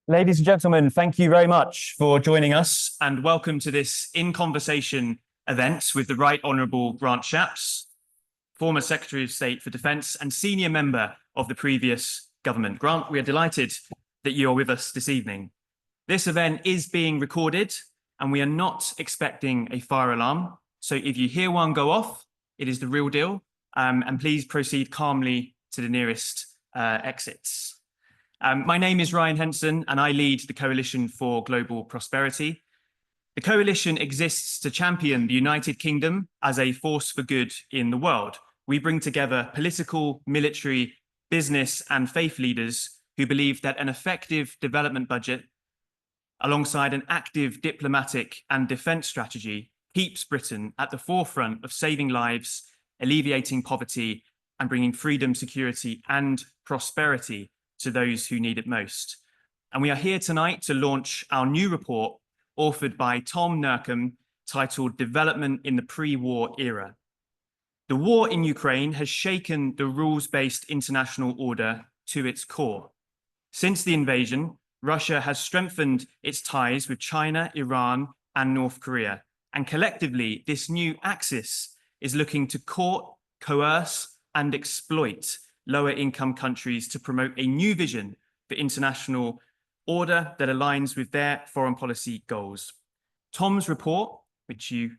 Ladies and gentlemen, thank you very much for joining us and welcome to this In Conversation event with the Right Honourable Grant Shapps, former Secretary of State for Defence and senior member of the previous government. Grant, we are delighted that you are with us this evening. This event is being recorded and we are not expecting a fire alarm. So if you hear one go off, it is the real deal. And please proceed calmly to the nearest exits. My name is Ryan Henson and I lead the Coalition for Global Prosperity. The coalition exists to champion the United Kingdom as a force for good in the world. We bring together political, military, business and faith leaders who believe that an effective development budget alongside an active diplomatic and defence strategy keeps Britain at the forefront of saving lives, alleviating poverty and bringing freedom, security and prosperity to those who need it most. And we are here tonight to launch our new report authored by Tom Nurcombe titled Development in the Pre-War Era. The war in Ukraine has shaken the rules-based international order to its core. Since the invasion, Russia has strengthened its ties with China, Iran and North Korea. And collectively, this new axis is looking to court, coerce and exploit lower income countries to promote a new vision for international order that aligns with their foreign policy goals. Tom's report, which you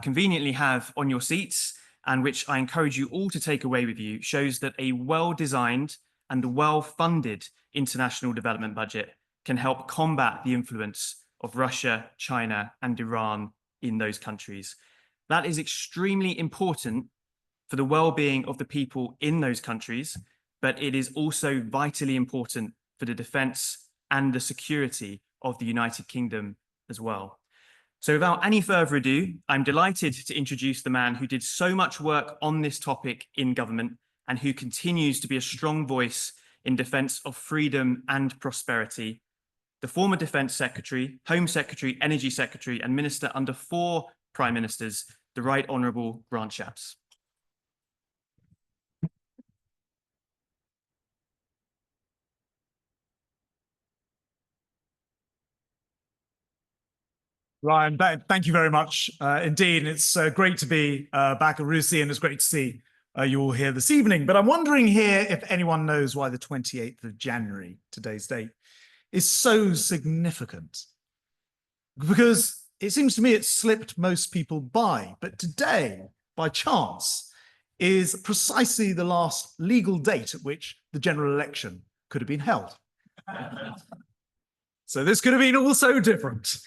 conveniently have on your seats and which I encourage you all to take away with you, shows that a well-designed and well-funded international development budget can help combat the influence of Russia, China and Iran in those countries. That is extremely important for the well-being of the people in those countries, but it is also vitally important for the defence and the security of the United Kingdom as well. So without any further ado, I'm delighted to introduce the man who did so much work on this topic in government and who continues to be a strong voice in defence of freedom and prosperity, the former Defence Secretary, Home Secretary, Energy Secretary and Minister under 4 Prime Ministers, the Right Honourable Grant Shapps. Ryan, thank you very much indeed. It's great to be back at Russia and it's great to see you all here this evening. But I'm wondering here if anyone knows why the 28th of January, today's date, is so significant. Because it seems to me it slipped most people by. But today, by chance, is precisely the last legal date at which the general election could have been held. So this could have been all so different.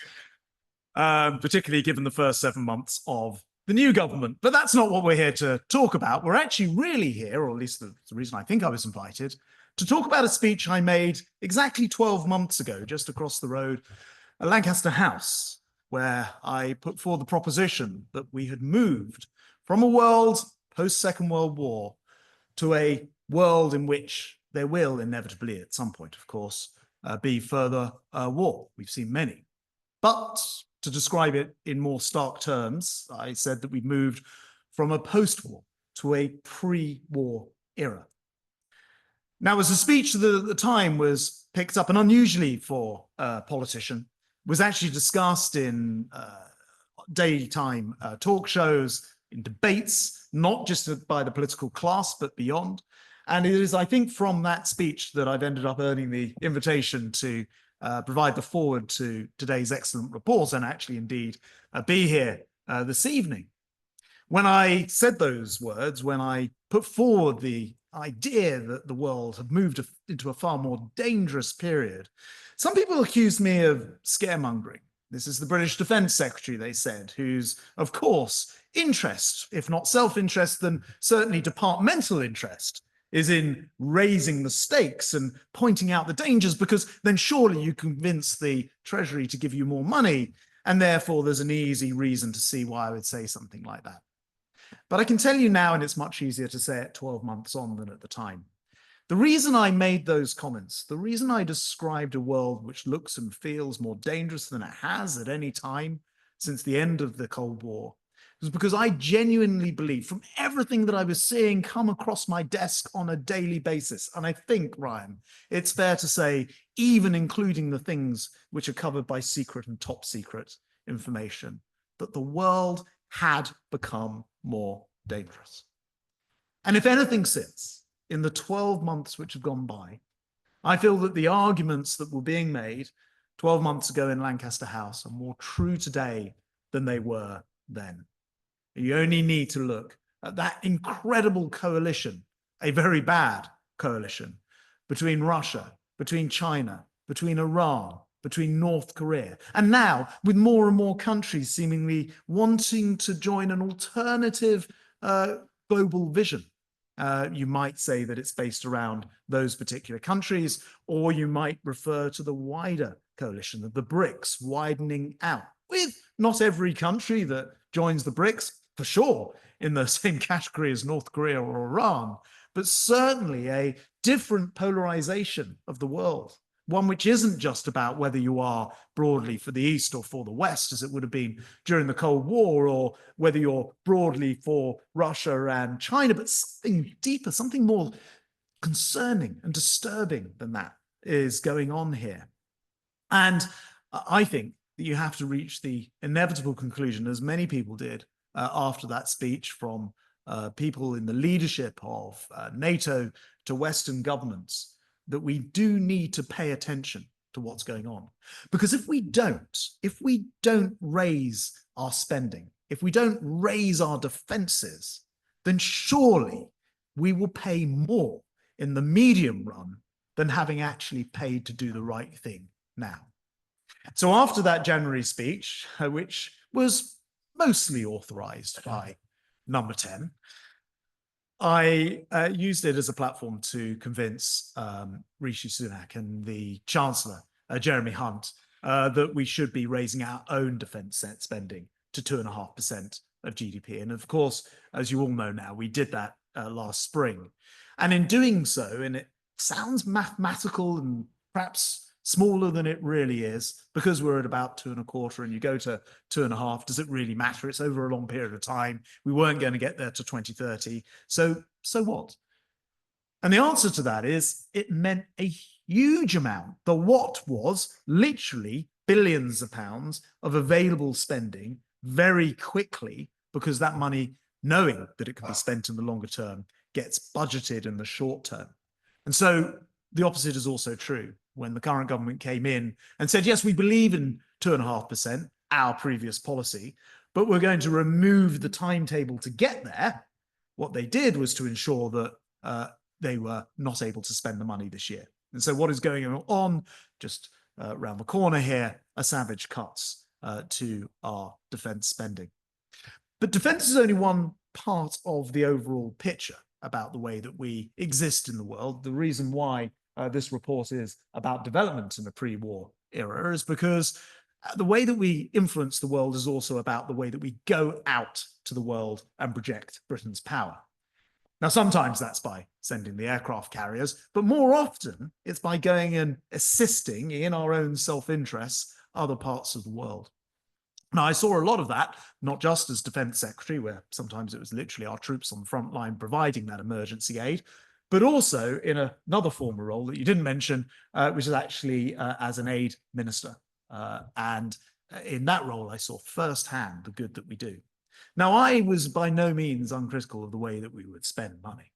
Particularly given the first 7 months of the new government. But that's not what we're here to talk about. We're actually really here, or at least the reason I think I was invited, to talk about a speech I made exactly 12 months ago, just across the road at Lancaster House, where I put forward the proposition that we had moved from a world post-Second World War to a world in which there will inevitably, at some point, of course, be further war. We've seen many. But to describe it in more stark terms, I said that we moved from a post-war to a pre-war era. Now, as a speech that at the time was picked up, and unusually for a politician, was actually discussed in daytime talk shows, in debates, not just by the political class, but beyond. And it is, I think, from that speech that I've ended up earning the invitation to provide the foreword to today's excellent report and actually indeed be here this evening. When I said those words, when I put forward the idea that the world had moved into a far more dangerous period, some people accused me of scaremongering. This is the British Defence Secretary, they said, whose, of course, interest, if not self-interest, then certainly departmental interest, is in raising the stakes and pointing out the dangers, because then surely you convince the Treasury to give you more money, and therefore there's an easy reason to see why I would say something like that. But I can tell you now, and it's much easier to say it 12 months on than at the time, The reason I made those comments, the reason I described a world which looks and feels more dangerous than it has at any time since the end of the Cold War, was because I genuinely believe, from everything that I was seeing come across my desk on a daily basis, and I think, Ryan, it's fair to say, even including the things which are covered by secret and top secret information, that the world had become more dangerous. And if anything since, in the 12 months which have gone by, I feel that the arguments that were being made 12 months ago in Lancaster House are more true today than they were then. You only need to look at that incredible coalition, a very bad coalition, between Russia, between China, between Iran, between North Korea, and now with more and more countries seemingly wanting to join an alternative global vision. You might say that it's based around those particular countries, or you might refer to the wider coalition of the BRICS widening out, with not every country that joins the BRICS, for sure, in the same category as North Korea or Iran, but certainly a different polarization of the world, one which isn't just about whether you are broadly for the East or for the West, as it would have been during the Cold War, or whether you're broadly for Russia and China, but something deeper, something more concerning and disturbing than that is going on here. And I think that you have to reach the inevitable conclusion, as many people did after that speech, from people in the leadership of NATO to Western governments, that we do need to pay attention to what's going on. Because if we don't raise our spending, if we don't raise our defenses, then surely we will pay more in the medium run than having actually paid to do the right thing now. So after that January speech, which was mostly authorized by Number 10, I used it as a platform to convince Rishi Sunak and the Chancellor, Jeremy Hunt, that we should be raising our own defence spending to 2.5% of GDP. And of course, as you all know now, we did that last spring. And in doing so, and it sounds mathematical and perhaps smaller than it really is, because we're at about 2.25 and you go to 2.5, does it really matter? It's over a long period of time. We weren't going to get there to 2030. So what? And the answer to that is it meant a huge amount. The what was literally billions of pounds of available spending very quickly, because that money, knowing that it could be spent in the longer term, gets budgeted in the short term. And so the opposite is also true. When the current government came in and said, yes, we believe in 2.5%, our previous policy, but we're going to remove the timetable to get there, what they did was to ensure that they were not able to spend the money this year. And so what is going on just around the corner here are savage cuts to our defence spending. But defence is only one part of the overall picture about the way that we exist in the world. The reason why this report is about development in the pre-war era is because the way that we influence the world is also about the way that we go out to the world and project Britain's power. Now, sometimes that's by sending the aircraft carriers, but more often it's by going and assisting in our own self-interests other parts of the world. Now, I saw a lot of that, not just as Defence Secretary, where sometimes it was literally our troops on the front line providing that emergency aid, but also in another former role that you didn't mention, which is actually as an aid minister. And in that role, I saw firsthand the good that we do. Now, I was by no means uncritical of the way that we would spend money.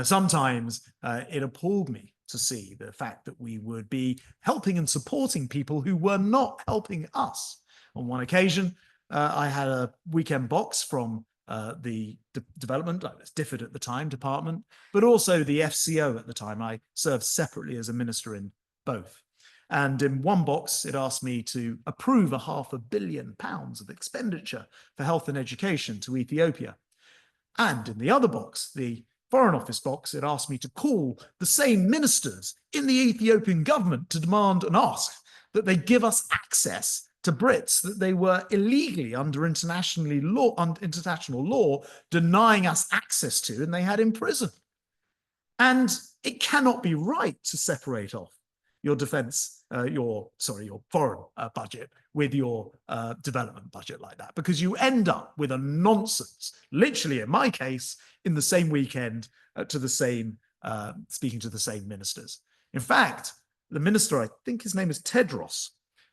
Sometimes it appalled me to see the fact that we would be helping and supporting people who were not helping us. On one occasion, I had a weekend box from the development, I was DFID at the time, department, but also the FCO at the time. I served separately as a minister in both. And in one box, it asked me to approve £500 million of expenditure for health and education to Ethiopia. And in the other box, the Foreign Office box, it asked me to call the same ministers in the Ethiopian government to demand and ask that they give us access to Brits that they were illegally under international law denying us access to, and they had in prison. And it cannot be right to separate off your defense, your foreign budget with your development budget like that, because you end up with a nonsense, literally in my case, in the same weekend speaking to the same ministers. In fact, the minister, I think his name is Tedros,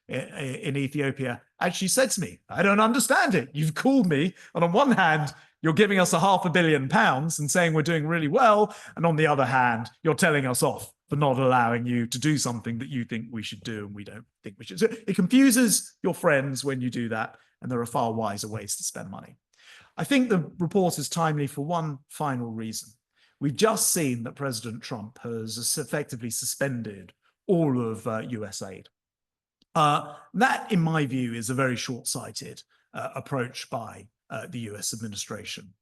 in Ethiopia, actually said to me, I don't understand it. You've called me, and on one hand, you're giving us £500 million and saying we're doing really well, and on the other hand, you're telling us off for not allowing you to do something that you think we should do and we don't think we should. So it confuses your friends when you do that, and there are far wiser ways to spend money. I think the report is timely for one final reason. We've just seen that President Trump has effectively suspended all of US aid. That, in my view, is a very short-sighted approach by the US administration.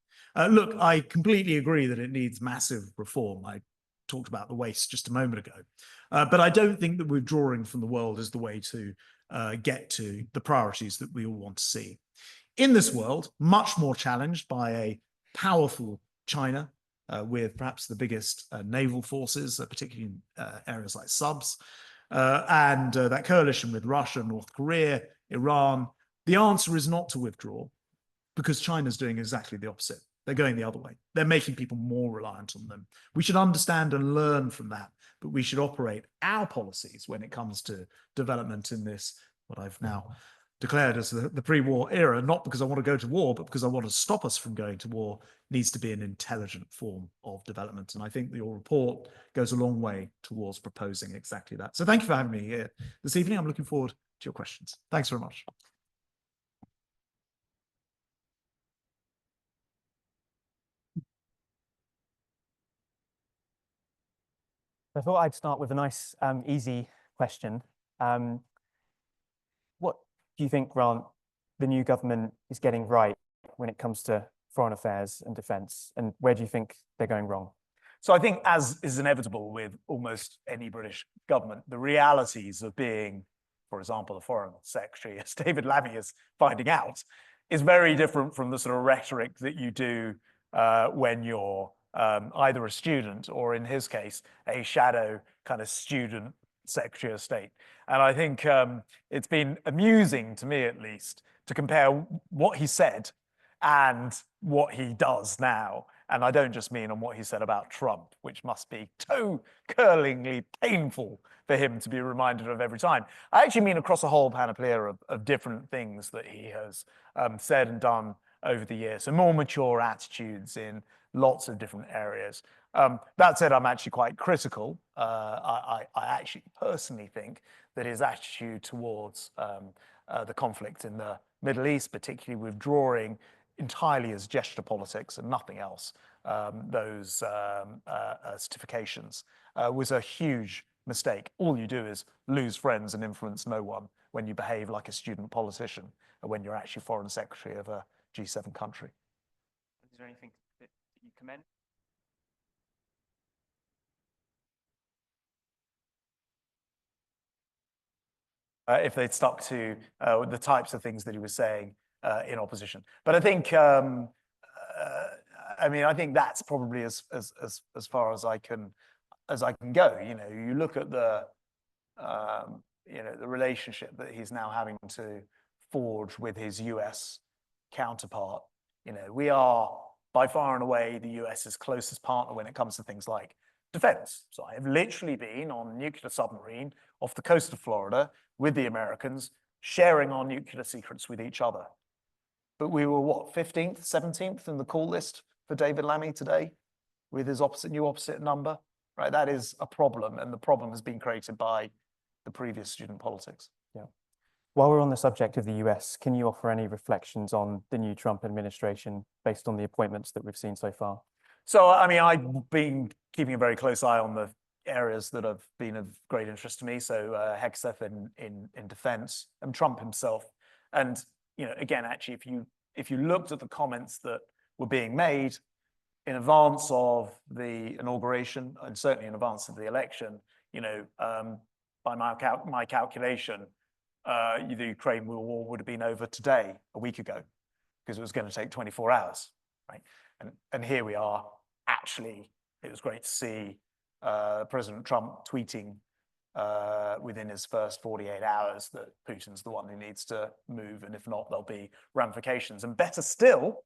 Look, I completely agree that it needs massive reform. I talked about the waste just a moment ago. But I don't think that withdrawing from the world is the way to get to the priorities that we all want to see. In this world, much more challenged by a powerful China, with perhaps the biggest naval forces, particularly in areas like subs, and that coalition with Russia, North Korea, Iran, the answer is not to withdraw, because China's doing exactly the opposite. They're going the other way. They're making people more reliant on them. We should understand and learn from that, but we should operate our policies when it comes to development in this, what I've now declared as the pre-war era, not because I want to go to war, but because I want to stop us from going to war, needs to be an intelligent form of development. And I think your report goes a long way towards proposing exactly that. So thank you for having me here this evening. I'm looking forward to your questions. Thanks very much. I thought I'd start with a nice, easy question. What do you think, Grant, the new government is getting right when it comes to foreign affairs and defence, and where do you think they're going wrong? So I think, as is inevitable with almost any British government, the realities of being, for example, a foreign secretary, as David Lammy is finding out, is very different from the sort of rhetoric that you do when you're either a student or, in his case, a shadow kind of student Secretary of State. And I think it's been amusing, to me at least, to compare what he said and what he does now. And I don't just mean on what he said about Trump, which must be toe-curlingly painful for him to be reminded of every time. I actually mean across a whole panoplia of different things that he has said and done over the years. So more mature attitudes in lots of different areas. That said, I'm actually quite critical. I actually personally think that his attitude towards the conflict in the Middle East, particularly withdrawing entirely as gesture politics and nothing else, those certifications, was a huge mistake. All you do is lose friends and influence no one when you behave like a student politician, and when you're actually foreign secretary of a G7 country. Is there anything that you commend? If they'd stuck to the types of things that he was saying in opposition. But I think, I mean, I think that's probably as far as I can go. You know, you look at the the relationship that he's now having to forge with his US counterpart. You know, we are by far and away the US's closest partner when it comes to things like defense. So I have literally been on a nuclear submarine off the coast of Florida with the Americans, sharing our nuclear secrets with each other. But we were, what, 15th, 17th in the call list for David Lammy today with his new opposite number, right? That is a problem, and the problem has been created by the previous student politics. Yeah. While we're on the subject of the US, can you offer any reflections on the new Trump administration based on the appointments that we've seen so far? So, I mean, I've been keeping a very close eye on the areas that have been of great interest to me. So Hegseth in defense, and Trump himself. And, you know, again, actually, if you looked at the comments that were being made in advance of the inauguration, and certainly in advance of the election, you know, by my calculation, the Ukraine war would have been over today, a week ago, because it was going to take 24 hours, right? And here we are, actually it was great to see President Trump tweeting within his first 48 hours that Putin's the one who needs to move, and if not, there'll be ramifications. And better still,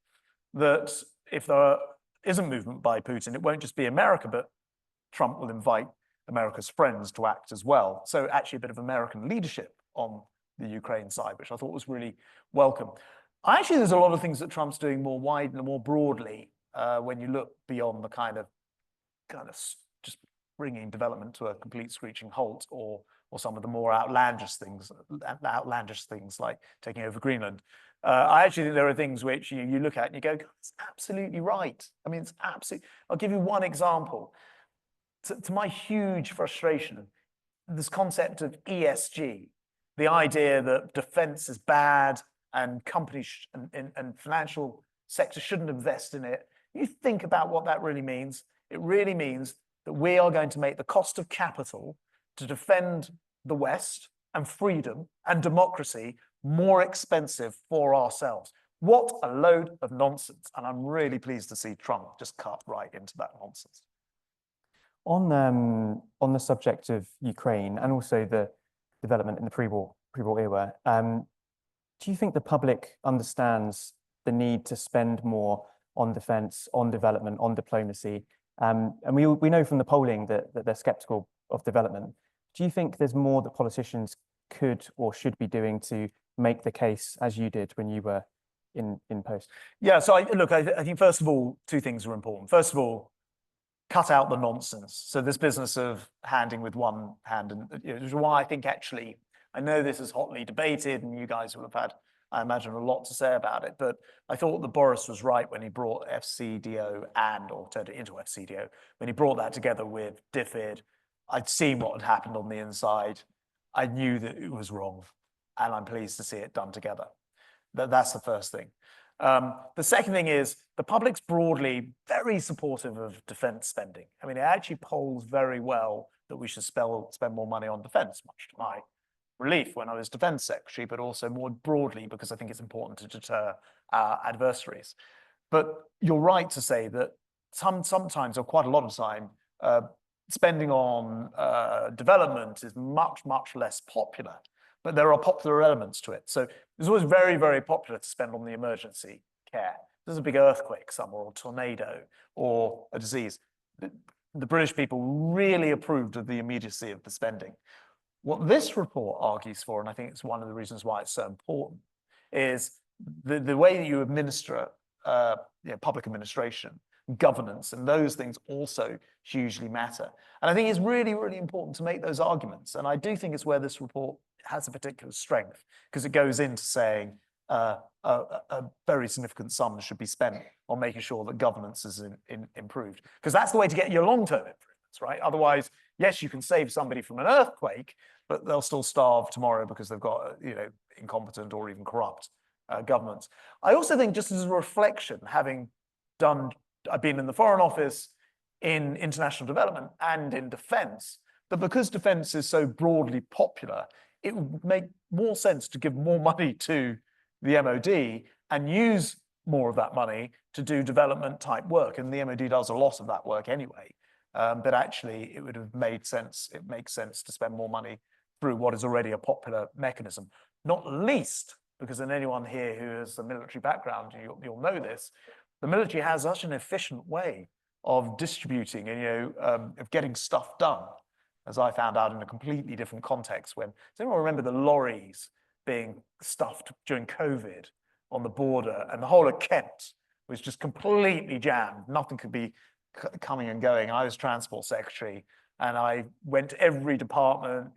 that if there isn't movement by Putin, it won't just be America, but Trump will invite America's friends to act as well. So actually a bit of American leadership on the Ukraine side, which I thought was really welcome. Actually, there's a lot of things that Trump's doing more wide and more broadly when you look beyond the kind of just bringing development to a complete screeching halt, or some of the more outlandish things like taking over Greenland. I actually think there are things which you look at and you go, it's absolutely right. I mean, it's absolutely. I'll give you one example. To my huge frustration, this concept of ESG, the idea that defense is bad and companies and financial sector shouldn't invest in it. You think about what that really means. It really means that we are going to make the cost of capital to defend the West and freedom and democracy more expensive for ourselves. What a load of nonsense. And I'm really pleased to see Trump just cut right into that nonsense. On the subject of Ukraine and also the development in the pre-war era, do you think the public understands the need to spend more on defence, on development, on diplomacy? And we know from the polling that they're sceptical of development. Do you think there's more that politicians could or should be doing to make the case, as you did when you were in post? Yeah, so I think first of all, two things are important. First of all, cut out the nonsense. So this business of handing with one hand, and which is why I think actually, I know this is hotly debated and you guys will have had, I imagine, a lot to say about it, but I thought that Boris was right when he brought FCDO or turned it into FCDO, when he brought that together with DFID. I'd seen what had happened on the inside. I knew that it was wrong, and I'm pleased to see it done together. That's the first thing. The second thing is the public's broadly very supportive of defense spending. I mean, it actually polls very well that we should spend more money on defense, much to my relief when I was defense secretary, but also more broadly because I think it's important to deter our adversaries. But you're right to say that sometimes, or quite a lot of time, spending on development is much, much less popular. But there are popular elements to it. So it's always very, very popular to spend on the emergency care. There's a big earthquake somewhere, or a tornado, or a disease. The British people really approved of the immediacy of the spending. What this report argues for, and I think it's one of the reasons why it's so important, is the way that you administer public administration, governance, and those things also hugely matter. And I think it's really, really important to make those arguments. And I do think it's where this report has a particular strength, because it goes into saying a very significant sum should be spent on making sure that governance is improved, because that's the way to get your long-term improvements, right? Otherwise, yes, you can save somebody from an earthquake, but they'll still starve tomorrow because they've got incompetent or even corrupt governments. I also think, just as a reflection, I've been in the Foreign Office, in international development, and in defence, that because defence is so broadly popular, it would make more sense to give more money to the MOD and use more of that money to do development type work. And the MOD does a lot of that work anyway. But actually, it would have made sense. It makes sense to spend more money through what is already a popular mechanism, not least because, in anyone here who has a military background, you'll know this, the military has such an efficient way of distributing and of getting stuff done, as I found out in a completely different context. Does anyone remember the lorries being stuffed during COVID on the border, and the whole of Kent was just completely jammed? Nothing could be coming and going. I was transport secretary, and I went to every department,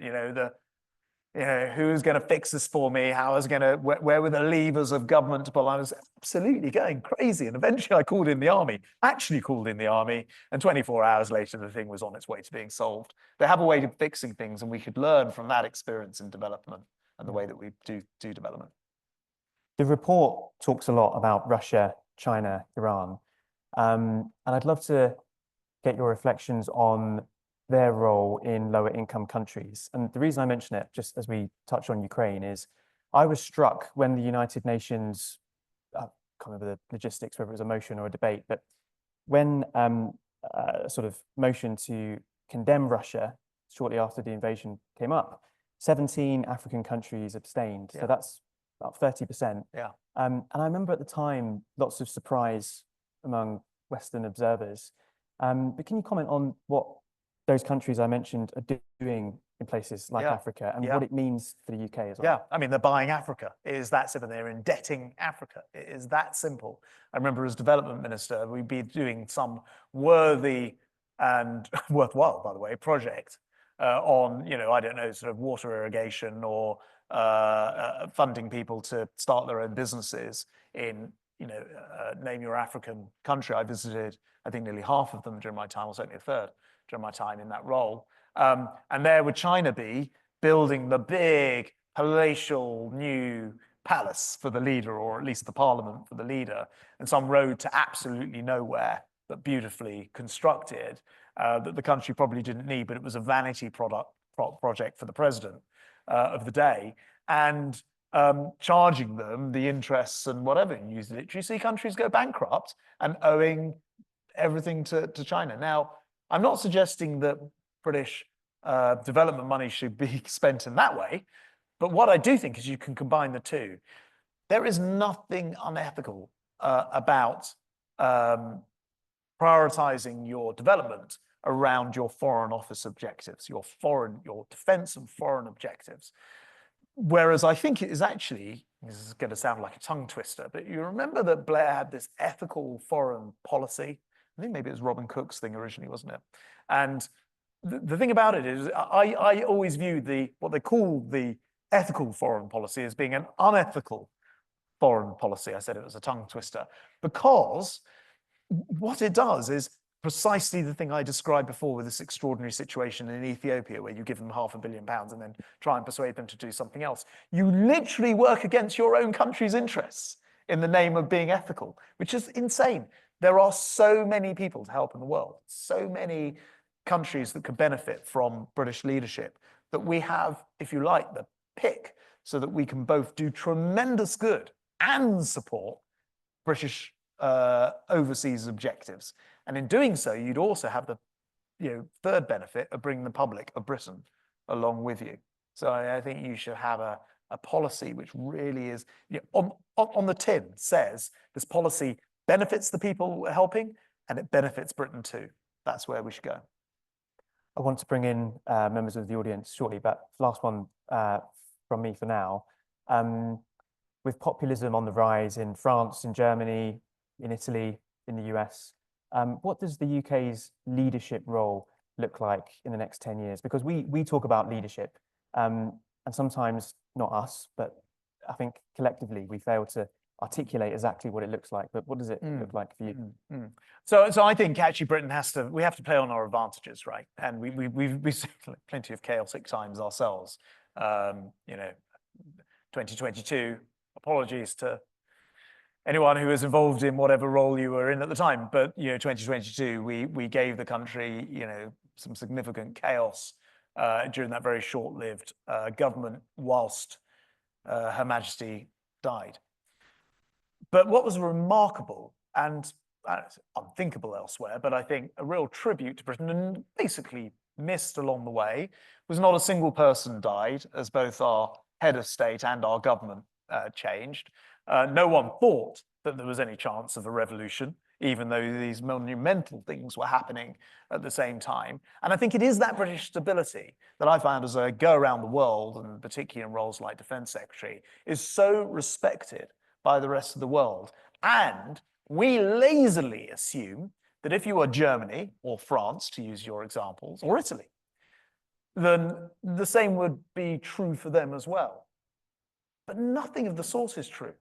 who's going to fix this for me? Where were the levers of government to pull? I was absolutely going crazy. And eventually I actually called in the army, and 24 hours later, the thing was on its way to being solved. They have a way of fixing things, and we could learn from that experience in development and the way that we do development. The report talks a lot about Russia, China, Iran. And I'd love to get your reflections on their role in lower income countries. And the reason I mention it, just as we touch on Ukraine, is I was struck when the United Nations, I can't remember the logistics, whether it was a motion or a debate, but when sort of motion to condemn Russia shortly after the invasion came up, 17 African countries abstained. So that's about 30%. Yeah. And I remember at the time, lots of surprise among Western observers. But can you comment on what those countries I mentioned are doing in places like Africa and what it means for the UK as well? Yeah, I mean, they're buying Africa. It is that simple. They're indebting Africa. It is that simple. I remember as development minister, we'd be doing some worthy and worthwhile, by the way, project on, I don't know, sort of water irrigation or funding people to start their own businesses in, name your African country. I visited, I think, nearly half of them during my time, or certainly a third during my time in that role. And there would China be building the big palatial new palace for the leader, or at least the parliament for the leader, and some road to absolutely nowhere, but beautifully constructed, that the country probably didn't need, but it was a vanity project for the president of the day, and charging them the interests and whatever. And you literally see countries go bankrupt and owing everything to China. Now, I'm not suggesting that British development money should be spent in that way, but what I do think is you can combine the two. There is nothing unethical about prioritizing your development around your foreign office objectives, your defense and foreign objectives. Whereas I think it is actually, this is going to sound like a tongue twister, but you remember that Blair had this ethical foreign policy. I think maybe it was Robin Cook's thing originally, wasn't it? And the thing about it is, I always view what they call the ethical foreign policy as being an unethical foreign policy. I said it was a tongue twister, because what it does is precisely the thing I described before with this extraordinary situation in Ethiopia, where you give them £500 million and then try and persuade them to do something else. You literally work against your own country's interests in the name of being ethical, which is insane. There are so many people to help in the world, so many countries that could benefit from British leadership, that we have, if you like, the pick, so that we can both do tremendous good and support British overseas objectives. And in doing so, you'd also have the third benefit of bringing the public of Britain along with you. So I think you should have a policy which really is, on the tin says this policy benefits the people we're helping and it benefits Britain too. That's where we should go. I want to bring in members of the audience shortly, but last one from me for now. With populism on the rise in France, in Germany, in Italy, in the US, what does the UK's leadership role look like in the next 10 years? Because we talk about leadership, and sometimes not us, but I think collectively we fail to articulate exactly what it looks like. But what does it look like for you? So I think actually Britain we have to play on our advantages, right? And we've seen plenty of chaotic times ourselves. 2022, apologies to anyone who was involved in whatever role you were in at the time, but 2022, we gave the country some significant chaos during that very short-lived government whilst Her Majesty died. But what was remarkable and unthinkable elsewhere, but I think a real tribute to Britain and basically missed along the way, was not a single person died as both our head of state and our government changed. No one thought that there was any chance of a revolution, even though these monumental things were happening at the same time. And I think it is that British stability that I found as I go around the world, and particularly in roles like Defence Secretary, is so respected by the rest of the world. And we lazily assume that if you are Germany or France, to use your examples, or Italy, then the same would be true for them as well. But nothing of the sort is true.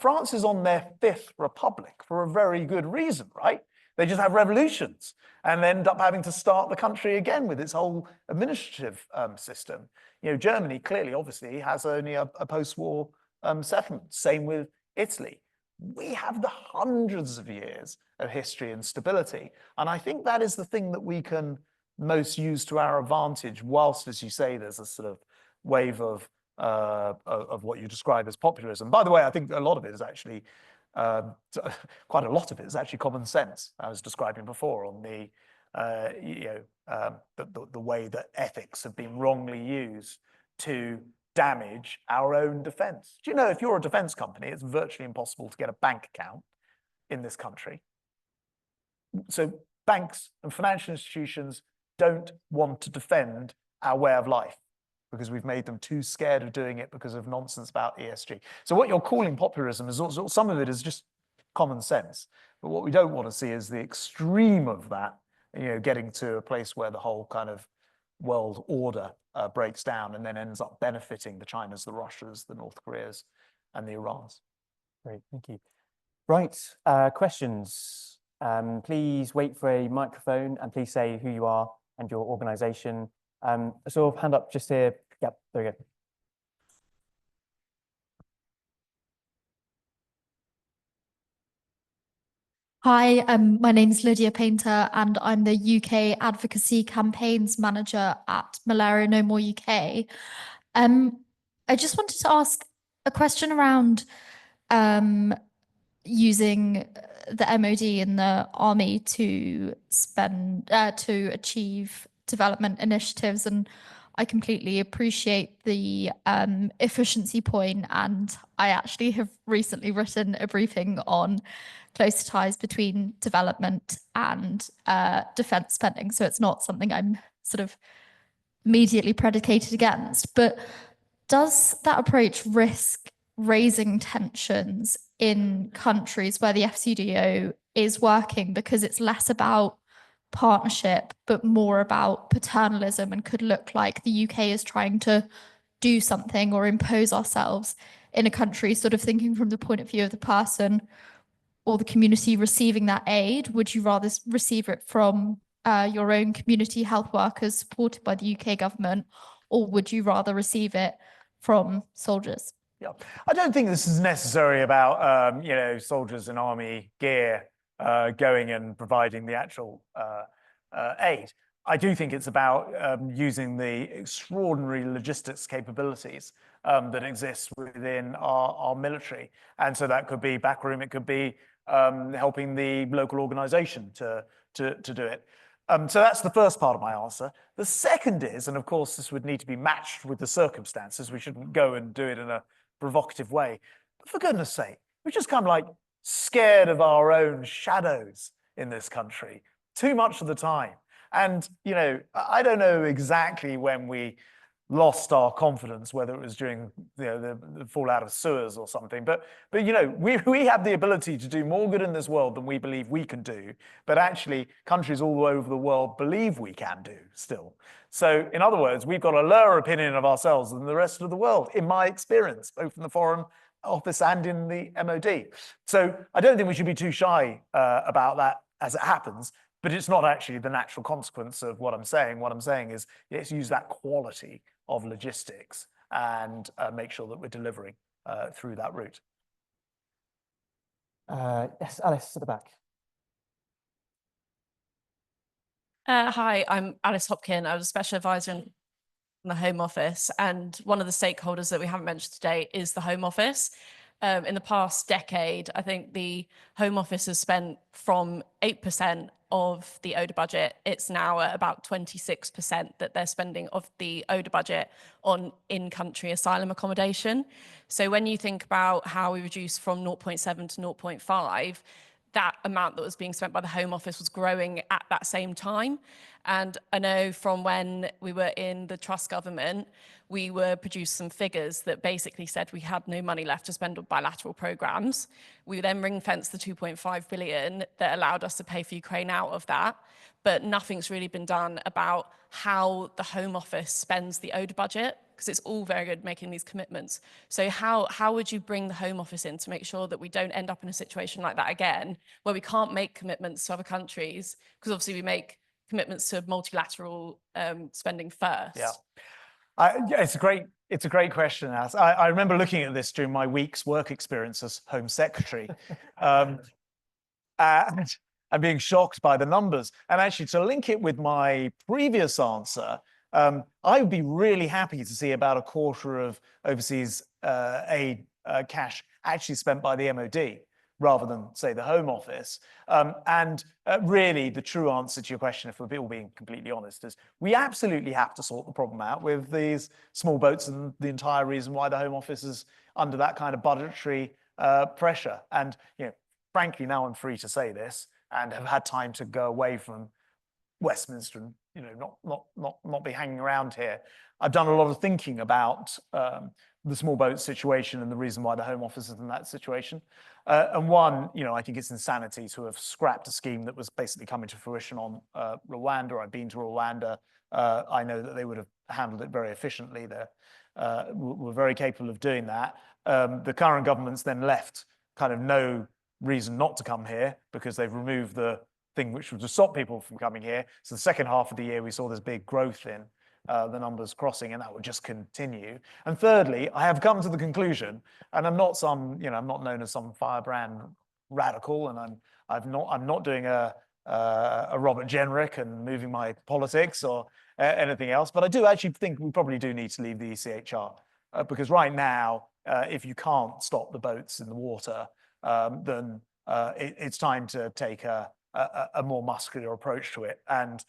France is on their fifth republic for a very good reason, right? They just have revolutions and end up having to start the country again with its whole administrative system. Germany clearly, obviously, has only a post-war settlement. Same with Italy. We have the hundreds of years of history and stability. And I think that is the thing that we can most use to our advantage, whilst, as you say, there's a sort of wave of what you describe as populism. By the way, I think a lot of it is actually quite a lot of it is actually common sense. I was describing before on the the way that ethics have been wrongly used to damage our own defense. Do you know, if you're a defense company, it's virtually impossible to get a bank account in this country. So banks and financial institutions don't want to defend our way of life because we've made them too scared of doing it because of nonsense about ESG. So what you're calling populism is also, some of it is just common sense. But what we don't want to see is the extreme of that, getting to a place where the whole kind of world order breaks down and then ends up benefiting the Chinas, the Russias, the North Koreas, and the Irans. Great, thank you. Right, questions. Please wait for a microphone and please say who you are and your organisation. Sort of hand up just here. Yep, there we go. Hi, my name is Lydia Painter and I'm the UK Advocacy Campaigns Manager at Malaria No More UK. I just wanted to ask a question around using the MOD and the army to achieve development initiatives, and I completely appreciate the efficiency point, and I actually have recently written a briefing on close ties between development and defense spending, so it's not something I'm sort of immediately predicated against. But does that approach risk raising tensions in countries where the FCDO is working because it's less about partnership but more about paternalism, and could look like the UK is trying to do something or impose ourselves in a country, sort of thinking from the point of view of the person or the community receiving that aid? Would you rather receive it from your own community health workers supported by the UK government, or would you rather receive it from soldiers? Yeah, I don't think this is necessarily about soldiers and army gear going and providing the actual aid. I do think it's about using the extraordinary logistics capabilities that exist within our military, and so that could be backroom, it could be helping the local organisation to do it. So that's the first part of my answer. The second is, and of course this would need to be matched with the circumstances, we shouldn't go and do it in a provocative way, but for goodness sake, we're just kind of like scared of our own shadows in this country too much of the time. And, I don't know exactly when we lost our confidence, whether it was during the fallout of Suez or something, but we have the ability to do more good in this world than we believe we can do, but actually countries all over the world believe we can do still. So in other words, we've got a lower opinion of ourselves than the rest of the world, in my experience, both in the Foreign Office and in the MOD. So I don't think we should be too shy about that as it happens, but it's not actually the natural consequence of what I'm saying. What I'm saying is, let's use that quality of logistics and make sure that we're delivering through that route. Yes, Alice at the back. Hi, I'm Alice Hopkin. I was a special advisor in the Home Office, and one of the stakeholders that we haven't mentioned today is the Home Office. In the past decade, I think the Home Office has spent from 8% of the ODA budget. It's now at about 26% that they're spending of the ODA budget on in-country asylum accommodation. So when you think about how we reduced from 0.7 to 0.5, that amount that was being spent by the Home Office was growing at that same time. And I know from when we were in the Truss government, we were produced some figures that basically said we had no money left to spend on bilateral programs. We then ring-fenced the 2.5 billion that allowed us to pay for Ukraine out of that, but nothing's really been done about how the Home Office spends the ODA budget, because it's all very good making these commitments. So how would you bring the Home Office in to make sure that we don't end up in a situation like that again, where we can't make commitments to other countries, because obviously we make commitments to multilateral spending first? Yeah. It's a great question, Alice. I remember looking at this during my week's work experience as Home Secretary, and being shocked by the numbers. And actually, to link it with my previous answer, I would be really happy to see about a quarter of overseas aid cash actually spent by the MOD, rather than, say, the Home Office. Really, the true answer to your question, if we're all being completely honest, is we absolutely have to sort the problem out with these small boats, and the entire reason why the Home Office is under that kind of budgetary pressure. And frankly, now I'm free to say this and have had time to go away from Westminster and not be hanging around here. I've done a lot of thinking about the small boat situation and the reason why the Home Office is in that situation. And one, I think it's insanity to have scrapped a scheme that was basically coming to fruition on Rwanda. I've been to Rwanda. I know that they would have handled it very efficiently. They were very capable of doing that. The current government's then left kind of no reason not to come here because they've removed the thing which would have stopped people from coming here. So the second half of the year, we saw this big growth in the numbers crossing, and that would just continue. And thirdly, I have come to the conclusion, and I'm not I'm not known as some firebrand radical, and I'm not doing a Robert Jenrick and moving my politics or anything else, but I do actually think we probably do need to leave the ECHR because right now, if you can't stop the boats in the water, then it's time to take a more muscular approach to it. And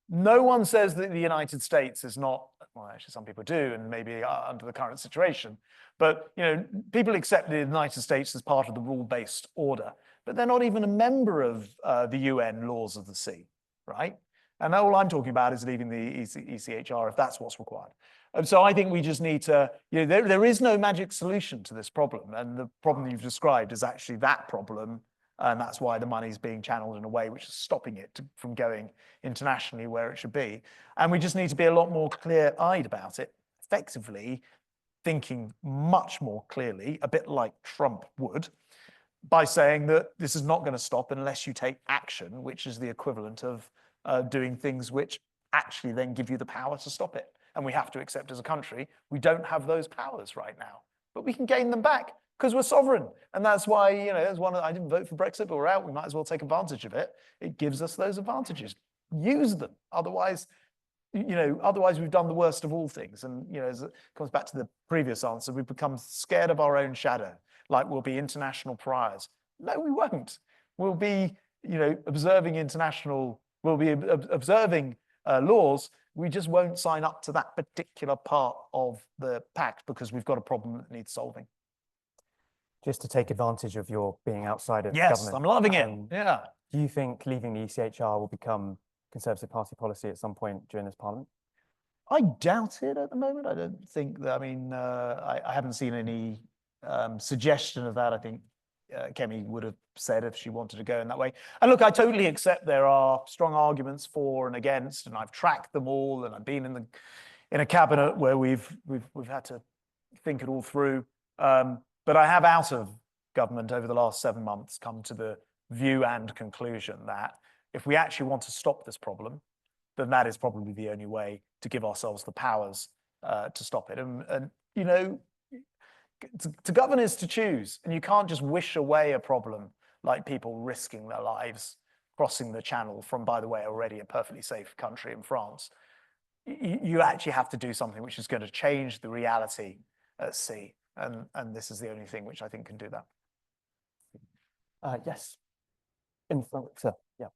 no one says that the United States is not, well, actually some people do, and maybe under the current situation, but people accept the United States as part of the rule-based order, but they're not even a member of the UN laws of the sea, right? And all I'm talking about is leaving the ECHR if that's what's required. And so I think we just need to, there is no magic solution to this problem, and the problem you've described is actually that problem. And that's why the money is being channeled in a way which is stopping it from going internationally where it should be. And we just need to be a lot more clear-eyed about it, effectively thinking much more clearly, a bit like Trump would, by saying that this is not going to stop unless you take action, which is the equivalent of doing things which actually then give you the power to stop it. And we have to accept as a country, we don't have those powers right now, but we can gain them back because we're sovereign. And that's why, I didn't vote for Brexit, but we're out. We might as well take advantage of it. It gives us those advantages. Use them. Otherwise, we've done the worst of all things. And, as it comes back to the previous answer, we've become scared of our own shadow, like we'll be international pariahs. No, we won't. We'll be, observing laws. We just won't sign up to that particular part of the pact because we've got a problem that needs solving. Just to take advantage of your being outside of Yes, government. I'm loving it. Yeah. Do you think leaving the ECHR will become Conservative Party policy at some point during this Parliament? I doubt it at the moment. I don't think that, I haven't seen any suggestion of that. I think Kemi would have said if she wanted to go in that way. And look, I totally accept there are strong arguments for and against, and I've tracked them all, and I've been in a cabinet where we've had to think it all through. But I have, out of government over the last 7 months, come to the view and conclusion that if we actually want to stop this problem, then that is probably the only way to give ourselves the powers to stop it. And to govern is to choose, and you can't just wish away a problem like people risking their lives crossing the channel from, by the way, already a perfectly safe country in France. You actually have to do something which is going to change the reality at sea. And this is the only thing which I think can do that. Yes, in front, sir. Yeah.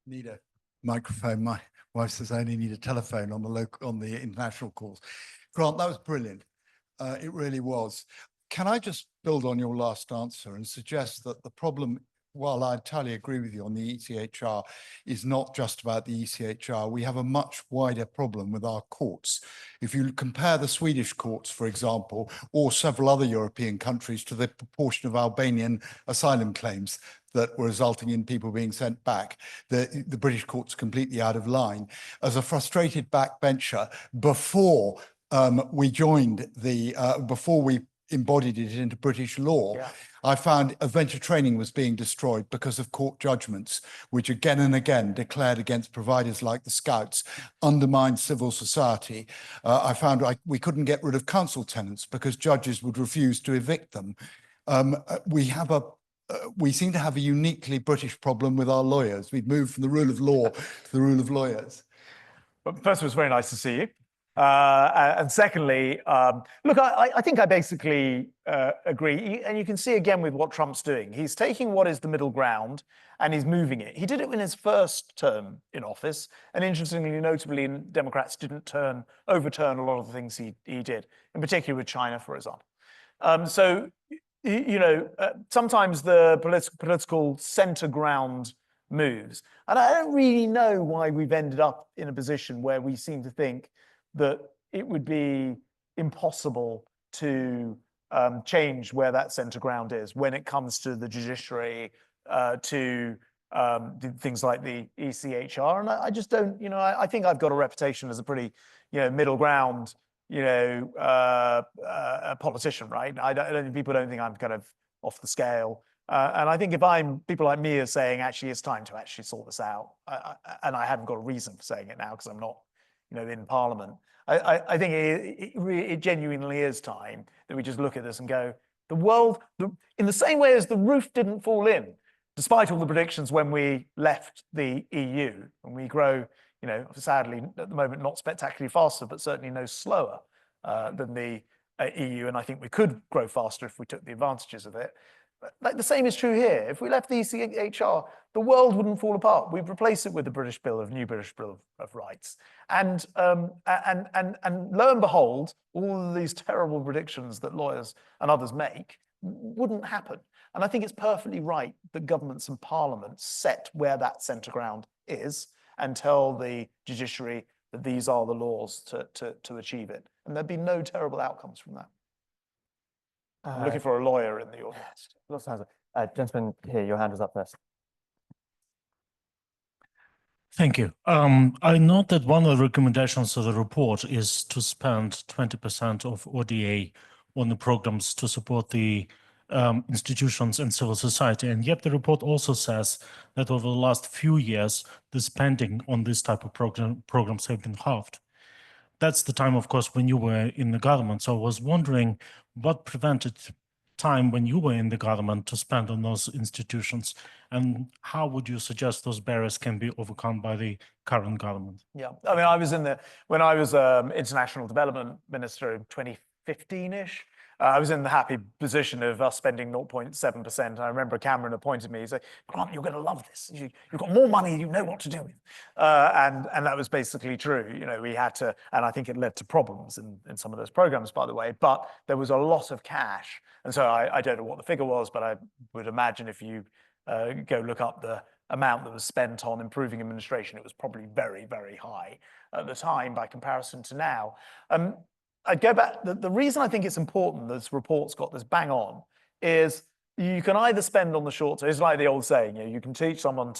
Need a microphone. My wife says I only need a telephone on the international calls. Grant, that was brilliant. It really was. Can I just build on your last answer and suggest that the problem, while I entirely agree with you on the ECHR, is not just about the ECHR. We have a much wider problem with our courts. If you compare the Swedish courts, for example, or several other European countries to the proportion of Albanian asylum claims that were resulting in people being sent back, the British court's completely out of line. As a frustrated backbencher, before we joined before we embodied it into British law, Yeah. I found adventure training was being destroyed because of court judgments, which again and again declared against providers like the Scouts, undermined civil society. I found we couldn't get rid of council tenants because judges would refuse to evict them. We seem to have a uniquely British problem with our lawyers. We've moved from the rule of law to the rule of lawyers. But first, it was very nice to see you. And secondly, look, I think I basically agree. And you can see again with what Trump's doing. He's taking what is the middle ground and he's moving it. He did it in his first term in office. And interestingly, notably, Democrats didn't overturn a lot of the things he did, in particular with China, for example. So, sometimes the political center ground moves. And I don't really know why we've ended up in a position where we seem to think that it would be impossible to change where that center ground is when it comes to the judiciary, to things like the ECHR. And I just don't, I think I've got a reputation as a pretty, middle ground, a politician, right? I don't think people don't think I'm kind of off the scale. And I think if people like me are saying, actually, it's time to actually sort this out, and I haven't got a reason for saying it now because I'm not, in Parliament. I think it genuinely is time that we just look at this and go, the world, in the same way as the roof didn't fall in, despite all the predictions when we left the EU, and we grow, sadly at the moment not spectacularly faster, but certainly no slower than the EU, and I think we could grow faster if we took the advantages of it. Like the same is true here. If we left the ECHR, the world wouldn't fall apart. We'd replace it with the new British Bill of Rights. And lo and behold, all of these terrible predictions that lawyers and others make wouldn't happen. And I think it's perfectly right that governments and parliaments set where that centre ground is and tell the judiciary that these are the laws to achieve it. And there'd be no terrible outcomes from that. I'm looking for a lawyer in the audience. Lots of hands. Gentleman here, your hand was up first. Thank you. I note that one of the recommendations of the report is to spend 20% of ODA on the programs to support the institutions and civil society. And yet the report also says that over the last few years, the spending on this type of programs have been halved. That's the time, of course, when you were in the government. So I was wondering what prevented time when you were in the government to spend on those institutions, and how would you suggest those barriers can be overcome by the current government? Yeah, I mean, when I was International Development Minister in 2015-ish, I was in the happy position of us spending 0.7%. I remember Cameron appointed me. He said, "Grant, you're going to love this. You've got more money you know what to do with." And that was basically true. We had to, and I think it led to problems in some of those programs, by the way, but there was a lot of cash. And so I don't know what the figure was, but I would imagine if you go look up the amount that was spent on improving administration, it was probably very, very high at the time by comparison to now. I'd go back, the reason I think it's important that this report's got this bang on is you can either spend on the short term, it's like the old saying, you can teach someone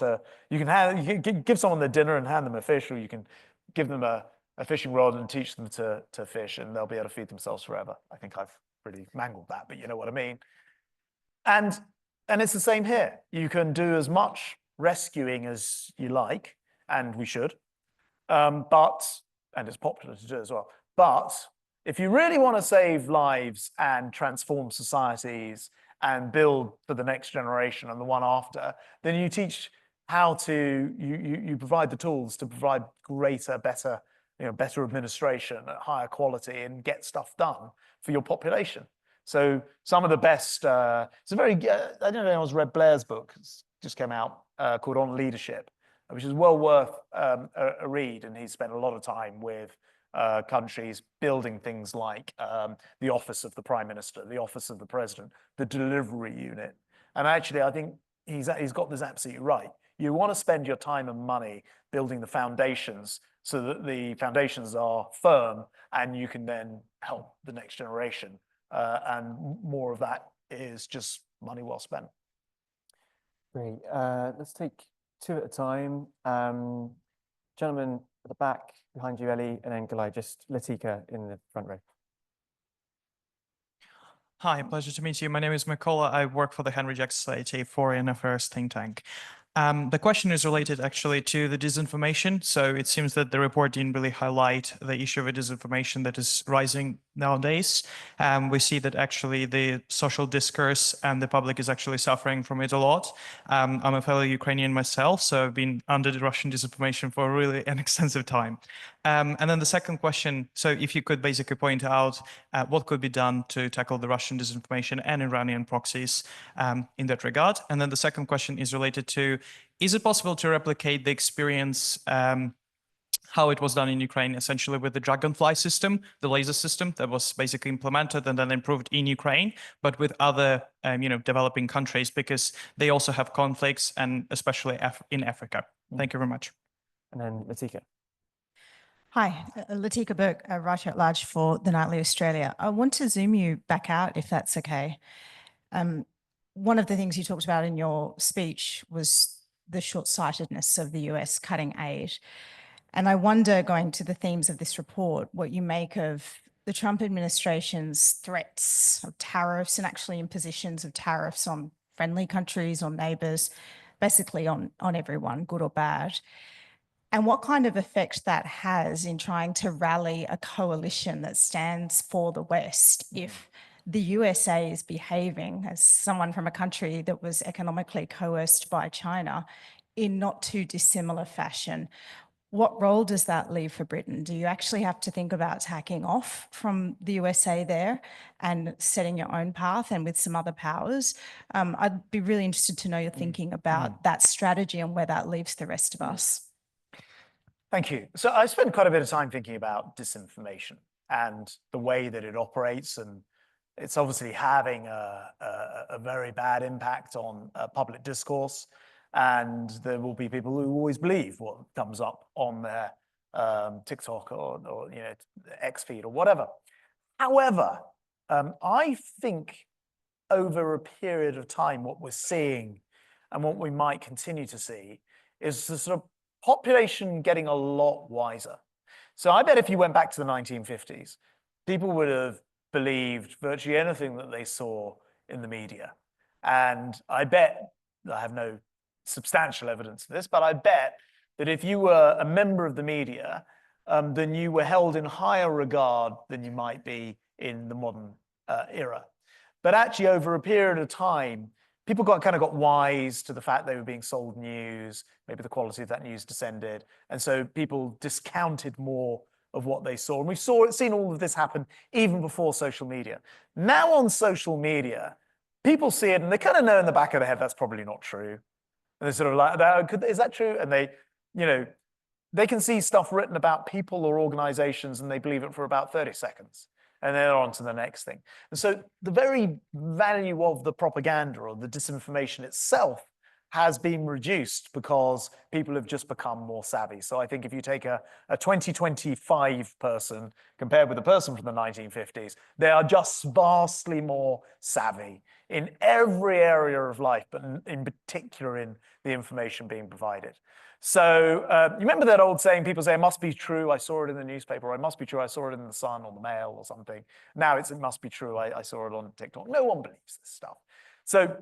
you can give someone their dinner and hand them a fish, or you can give them a fishing rod and teach them to fish, and they'll be able to feed themselves forever. I think I've pretty mangled that, but you know what I mean. And it's the same here. You can do as much rescuing as you like, and we should, and it's popular to do as well. But if you really want to save lives and transform societies and build for the next generation and the one after, then you teach how to, you provide the tools to provide greater, better administration at higher quality and get stuff done for your population. So some of the best, it's a very, I don't know if anyone's read Blair's book, it's just came out, called On Leadership, which is well worth a read. And he's spent a lot of time with countries building things like the office of the Prime Minister, the office of the President, the delivery unit. And actually, I think he's got this absolutely right. You want to spend your time and money building the foundations so that the foundations are firm and you can then help the next generation. And more of that is just money well spent. Great. Let's take two at a time. Gentleman at the back behind you, Ellie, and then Gulai, just Latika in the front row. Hi, pleasure to meet you. My name is Mikola. I work for the Henry Jackson Society, Foreign Affairs think tank. The question is related actually to the disinformation. So it seems that the report didn't really highlight the issue of disinformation that is rising nowadays. We see that actually the social discourse and the public is actually suffering from it a lot. I'm a fellow Ukrainian myself, so I've been under the Russian disinformation for really an extensive time. And then the second question, so if you could basically point out what could be done to tackle the Russian disinformation and Iranian proxies in that regard. And then the second question is related to, is it possible to replicate the experience how it was done in Ukraine, essentially with the Dragonfly system, the laser system that was basically implemented and then improved in Ukraine, but with other, developing countries, because they also have conflicts, and especially in Africa. Thank you very much. And then Latika. Hi, Latika Burke, a writer at large for The Nightly Australia. I want to zoom you back out, if that's okay. One of the things you talked about in your speech was the short-sightedness of the US cutting aid. And I wonder, going to the themes of this report, what you make of the Trump administration's threats of tariffs and actually impositions of tariffs on friendly countries, on neighbours, basically on everyone, good or bad. And what kind of effect that has in trying to rally a coalition that stands for the West if the USA is behaving as someone from a country that was economically coerced by China in not too dissimilar fashion. What role does that leave for Britain? Do you actually have to think about tacking off from the USA there and setting your own path and with some other powers? I'd be really interested to know your thinking about that strategy and where that leaves the rest of us. Thank you. So I spent quite a bit of time thinking about disinformation and the way that it operates, and it's obviously having a very bad impact on public discourse. And there will be people who always believe what comes up on their TikTok or X feed or whatever. However, I think over a period of time, what we're seeing and what we might continue to see is the sort of population getting a lot wiser. So I bet if you went back to the 1950s, people would have believed virtually anything that they saw in the media. And I bet, I have no substantial evidence of this, but I bet that if you were a member of the media, then you were held in higher regard than you might be in the modern era. But actually, over a period of time, people kind of got wise to the fact they were being sold news, maybe the quality of that news descended, and so people discounted more of what they saw. And we've seen all of this happen even before social media. Now on social media, people see it and they kind of know in the back of their head that's probably not true. And they're sort of like, is that true? And they can see stuff written about people or organizations and they believe it for about 30 seconds. And then they're on to the next thing. And so the very value of the propaganda or the disinformation itself has been reduced because people have just become more savvy. So I think if you take a 2025 person compared with a person from the 1950s, they are just vastly more savvy in every area of life, but in particular in the information being provided. So you remember that old saying, people say, it must be true, I saw it in the newspaper, or it must be true, I saw it in the Sun or the Mail or something. Now it must be true, I saw it on TikTok. No one believes this stuff. So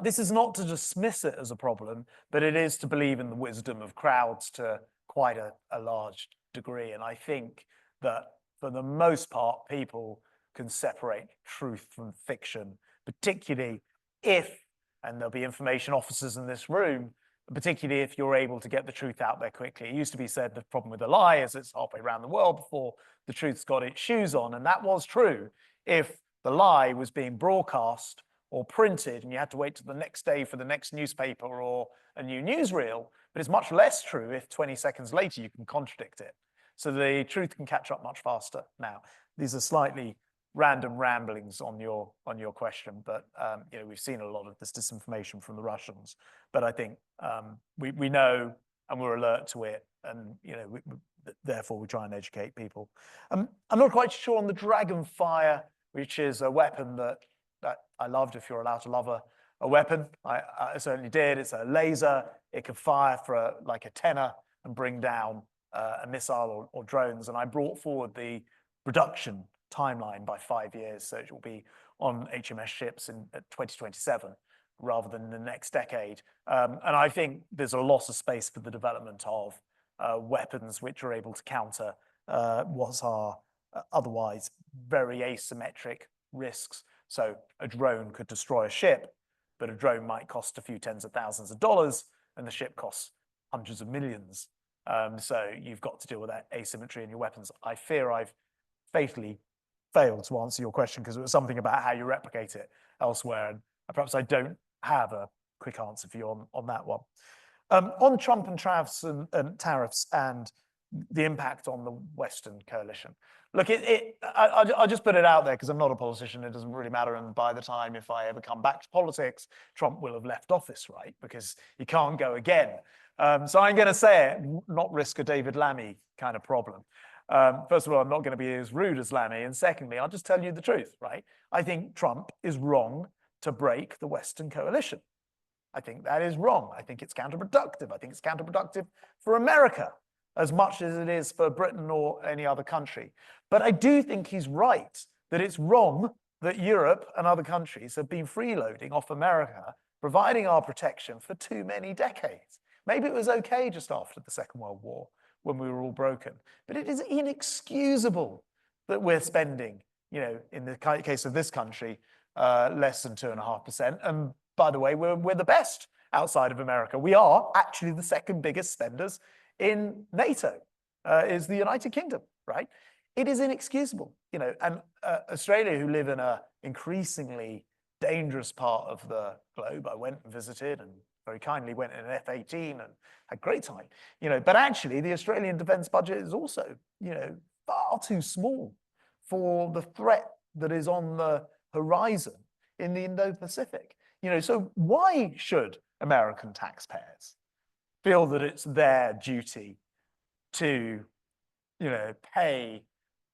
this is not to dismiss it as a problem, but it is to believe in the wisdom of crowds to quite a large degree. And I think that for the most part, people can separate truth from fiction, particularly if, and there'll be information officers in this room, particularly if you're able to get the truth out there quickly. It used to be said the problem with a lie is it's halfway around the world before the truth's got its shoes on. And that was true if the lie was being broadcast or printed and you had to wait till the next day for the next newspaper or a new newsreel. But it's much less true if 20 seconds later you can contradict it. So the truth can catch up much faster now. These are slightly random ramblings on your question, but we've seen a lot of this disinformation from the Russians. But I think we know and we're alert to it, and therefore we try and educate people. I'm not quite sure on the Dragonfire, which is a weapon that I loved. If you're allowed to love a weapon, I certainly did. It's a laser. It can fire for like a tenner and bring down a missile or drones. And I brought forward the production timeline by 5 years, so it will be on HMS ships in 2027 rather than the next decade. And I think there's a lot of space for the development of weapons which are able to counter what's our otherwise very asymmetric risks. So a drone could destroy a ship, but a drone might cost a few tens of thousands of dollars and the ship costs hundreds of millions. So you've got to deal with that asymmetry in your weapons. I fear I've fatally failed to answer your question because it was something about how you replicate it elsewhere. And perhaps I don't have a quick answer for you on that one. On Trump and tariffs and the impact on the Western coalition. Look, I'll just put it out there because I'm not a politician. It doesn't really matter. And by the time, if I ever come back to politics, Trump will have left office, right? Because he can't go again. So I'm going to say it, not risk a David Lammy kind of problem. First of all, I'm not going to be as rude as Lammy. And secondly, I'll just tell you the truth, right? I think Trump is wrong to break the Western coalition. I think that is wrong. I think it's counterproductive. I think it's counterproductive for America as much as it is for Britain or any other country. But I do think he's right that it's wrong that Europe and other countries have been freeloading off America, providing our protection for too many decades. Maybe it was okay just after the Second World War when we were all broken, but it is inexcusable that we're spending, in the case of this country, less than 2.5%. And by the way, we're the best outside of America. We are actually the second biggest spenders in NATO, is the United Kingdom, right? It is inexcusable, and Australia, who live in an increasingly dangerous part of the globe, I went and visited and very kindly went in an F-18 and had a great time, but actually the Australian defense budget is also, far too small for the threat that is on the horizon in the Indo-Pacific. So why should American taxpayers feel that it's their duty to, pay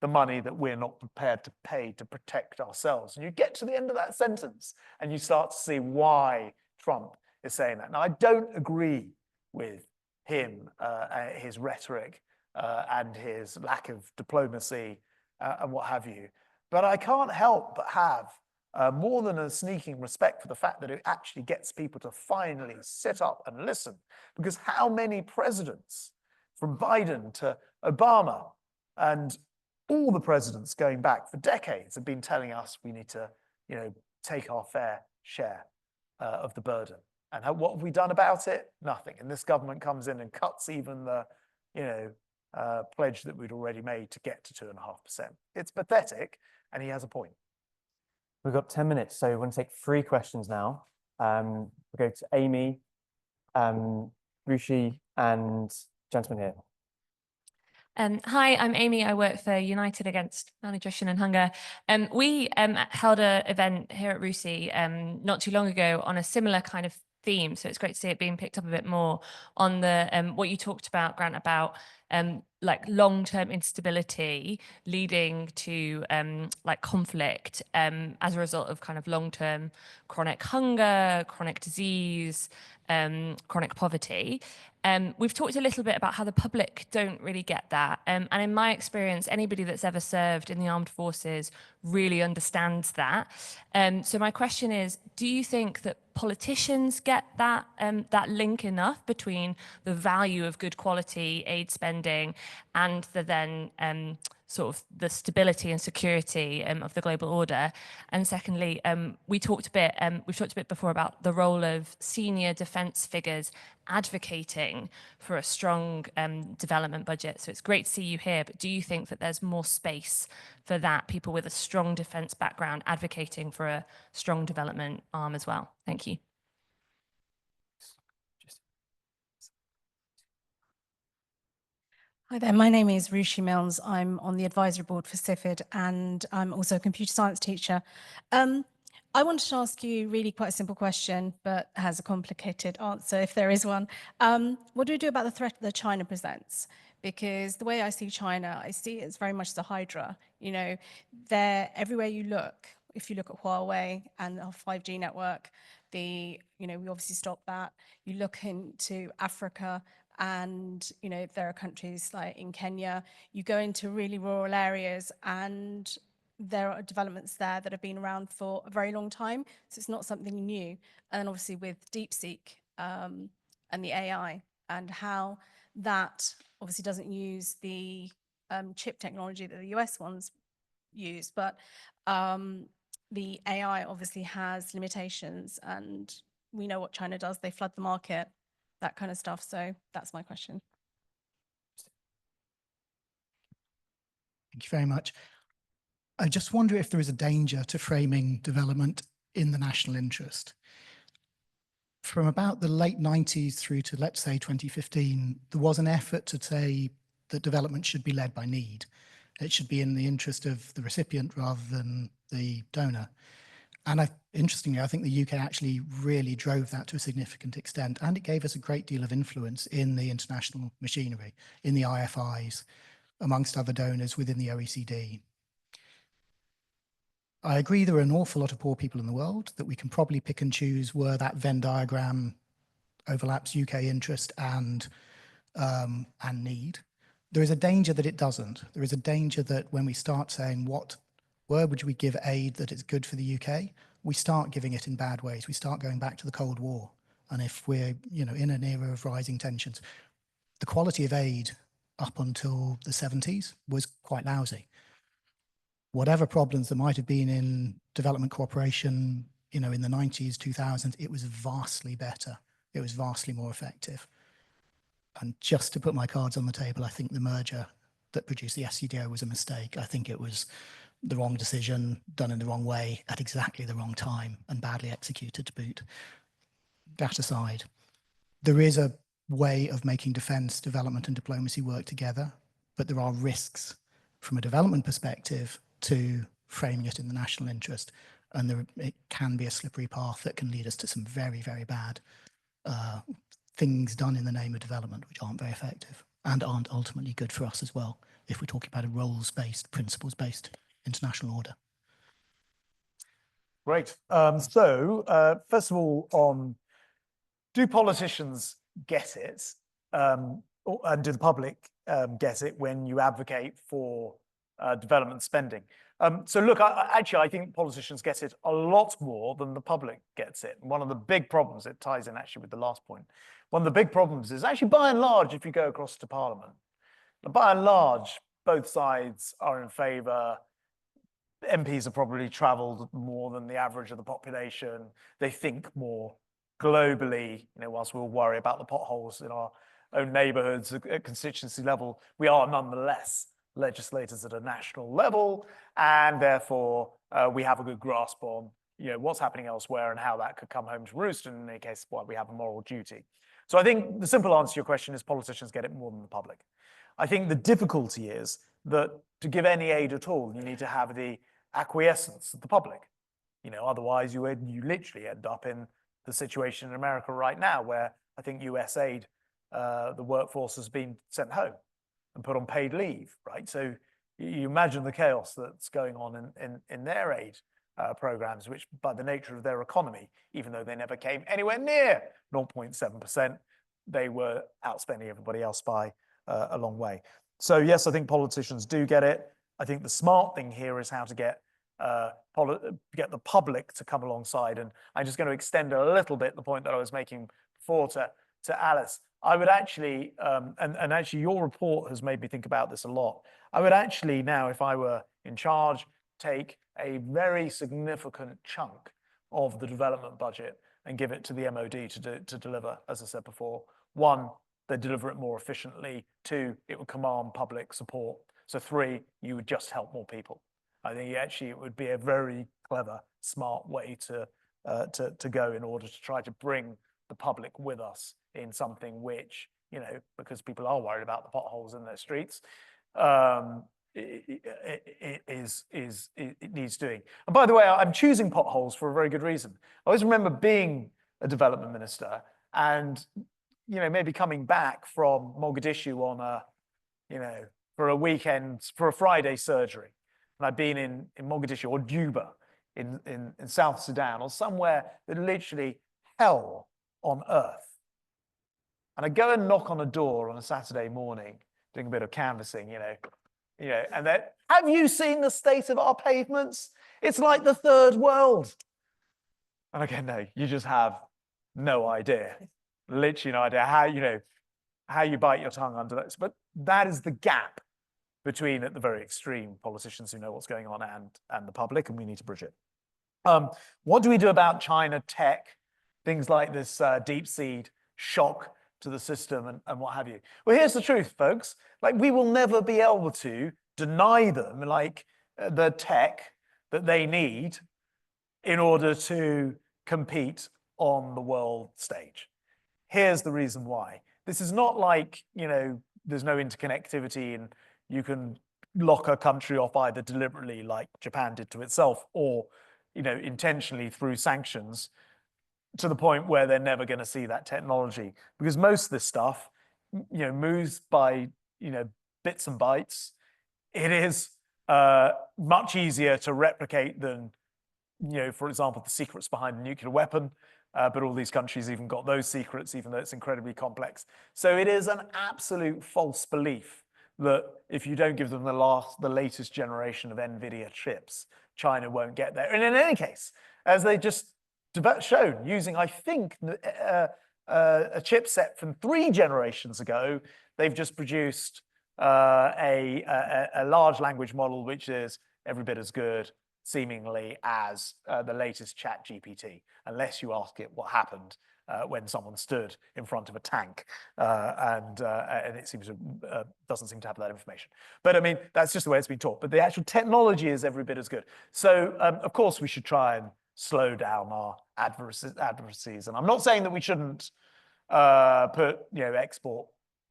the money that we're not prepared to pay to protect ourselves? And you get to the end of that sentence and you start to see why Trump is saying that. Now, I don't agree with him, his rhetoric and his lack of diplomacy and what have you, but I can't help but have more than a sneaking respect for the fact that it actually gets people to finally sit up and listen. Because how many presidents, from Biden to Obama and all the presidents going back for decades, have been telling us we need to, take our fair share of the burden. And what have we done about it? Nothing. And this government comes in and cuts even the, pledge that we'd already made to get to 2.5%. It's pathetic, and he has a point. We've got 10 minutes, so we're going to take 3 questions now. We'll go to Amy, Rushi, and gentleman here. Hi, I'm Amy. I work for United Against Malnutrition and Hunger. We held an event here at RUSI not too long ago on a similar kind of theme. So it's great to see it being picked up a bit more on the what you talked about, Grant, about like long-term instability leading to like conflict as a result of kind of long-term chronic hunger, chronic disease, chronic poverty. We've talked a little bit about how the public don't really get that. And in my experience, anybody that's ever served in the armed forces really understands that. So my question is, do you think that politicians get that, that link enough between the value of good quality aid spending and the then sort of the stability and security of the global order? And secondly, we've talked a bit before about the role of senior defence figures advocating for a strong development budget. So it's great to see you here, but do you think that there's more space for that, people with a strong defence background advocating for a strong development arm as well? Thank you. Hi there, my name is Rushi Milnes. I'm on the advisory board for CIFID and I'm also a computer science teacher. I wanted to ask you really quite a simple question, but has a complicated answer if there is one. What do we do about the threat that China presents? Because the way I see China, I see it as very much as a hydra. They're everywhere you look. If you look at Huawei and our 5G network, we obviously stopped that. You look into Africa, and there are countries like in Kenya, you go into really rural areas and there are developments there that have been around for a very long time. So it's not something new. And obviously with DeepSeek and the AI and how that obviously doesn't use the chip technology that the US ones use, but the AI obviously has limitations, and we know what China does. They flood the market, that kind of stuff. So that's my question. Thank you very much. I just wonder if there is a danger to framing development in the national interest. From about the late 90s through to, let's say, 2015, there was an effort to say that development should be led by need. It should be in the interest of the recipient rather than the donor. And interestingly, I think the UK actually really drove that to a significant extent, and it gave us a great deal of influence in the international machinery, in the IFIs, amongst other donors within the OECD. I agree there are an awful lot of poor people in the world that we can probably pick and choose where that Venn diagram overlaps UK interest and need. There is a danger that it doesn't. There is a danger that when we start saying where would we give aid that is good for the UK, we start giving it in bad ways. We start going back to the Cold War. And if we're in an era of rising tensions, the quality of aid up until the 70s was quite lousy. Whatever problems there might have been in development cooperation, in the 90s, 2000s, it was vastly better. It was vastly more effective. And just to put my cards on the table, I think the merger that produced the SCDO was a mistake. I think it was the wrong decision, done in the wrong way, at exactly the wrong time, and badly executed to boot. That aside, there is a way of making defense, development, and diplomacy work together, but there are risks from a development perspective to framing it in the national interest. And it can be a slippery path that can lead us to some very, very bad things done in the name of development, which aren't very effective and aren't ultimately good for us as well, if we're talking about a roles-based, principles-based international order. Great. So first of all, do politicians get it? And do the public get it when you advocate for development spending? So look, I think politicians get it a lot more than the public gets it. And one of the big problems, it ties in actually with the last point, one of the big problems is actually by and large, if you go across to Parliament, by and large, both sides are in favour. MPs have probably travelled more than the average of the population. They think more globally, whilst we'll worry about the potholes in our own neighbourhoods at constituency level, we are nonetheless legislators at a national level, and therefore we have a good grasp on what's happening elsewhere and how that could come home to roost, and in any case, why we have a moral duty. So I think the simple answer to your question is politicians get it more than the public. I think the difficulty is that to give any aid at all, you need to have the acquiescence of the public. Otherwise you literally end up in the situation in America right now, where I think US aid, the workforce has been sent home and put on paid leave, right? So you imagine the chaos that's going on in their aid programs, which by the nature of their economy, even though they never came anywhere near 0.7%, they were outspending everybody else by a long way. So yes, I think politicians do get it. I think the smart thing here is how to get the public to come alongside. And I'm just going to extend a little bit the point that I was making before to Alice. I would actually, and actually your report has made me think about this a lot. I would actually now, if I were in charge, take a very significant chunk of the development budget and give it to the MOD to deliver, as I said before. One, they deliver it more efficiently. Two, it would command public support. So three, you would just help more people. I think actually it would be a very clever, smart way to go in order to try to bring the public with us in something which, because people are worried about the potholes in their streets, it needs doing. And by the way, I'm choosing potholes for a very good reason. I always remember being a development minister and, maybe coming back from Mogadishu on for a weekend, for a Friday surgery. And I've been in Mogadishu or Juba in South Sudan or somewhere that literally hell on earth. And I go and knock on a door on a Saturday morning, doing a bit of canvassing, and then, have you seen the state of our pavements? It's like the third world. And I go, no, you just have no idea. Literally no idea how you bite your tongue under that. But that is the gap between, at the very extreme, politicians who know what's going on and the public, and we need to bridge it. What do we do about China tech, things like this deep seed shock to the system and what have you? Well, here's the truth, folks. Like, we will never be able to deny them like the tech that they need in order to compete on the world stage. Here's the reason why. This is not like, you know, there's no interconnectivity and you can lock a country off either deliberately like Japan did to itself or, you know, intentionally through sanctions to the point where they're never going to see that technology. Because most of this stuff, you know, moves by, you know, bits and bytes. It is much easier to replicate than, you know, for example, the secrets behind the nuclear weapon. But all these countries even got those secrets, even though it's incredibly complex. So it is an absolute false belief that if you don't give them the latest generation of NVIDIA chips, China won't get there. And in any case, as they just shown, using, I think, a chipset from 3 generations ago, they've just produced a large language model, which is every bit as good, seemingly, as the latest Chat GPT, unless you ask it what happened when someone stood in front of a tank, and it seems to, doesn't seem to have that information. But I mean, that's just the way it's been taught. But the actual technology is every bit as good. So of course we should try and slow down our adversaries. And I'm not saying that we shouldn't put, you know, export,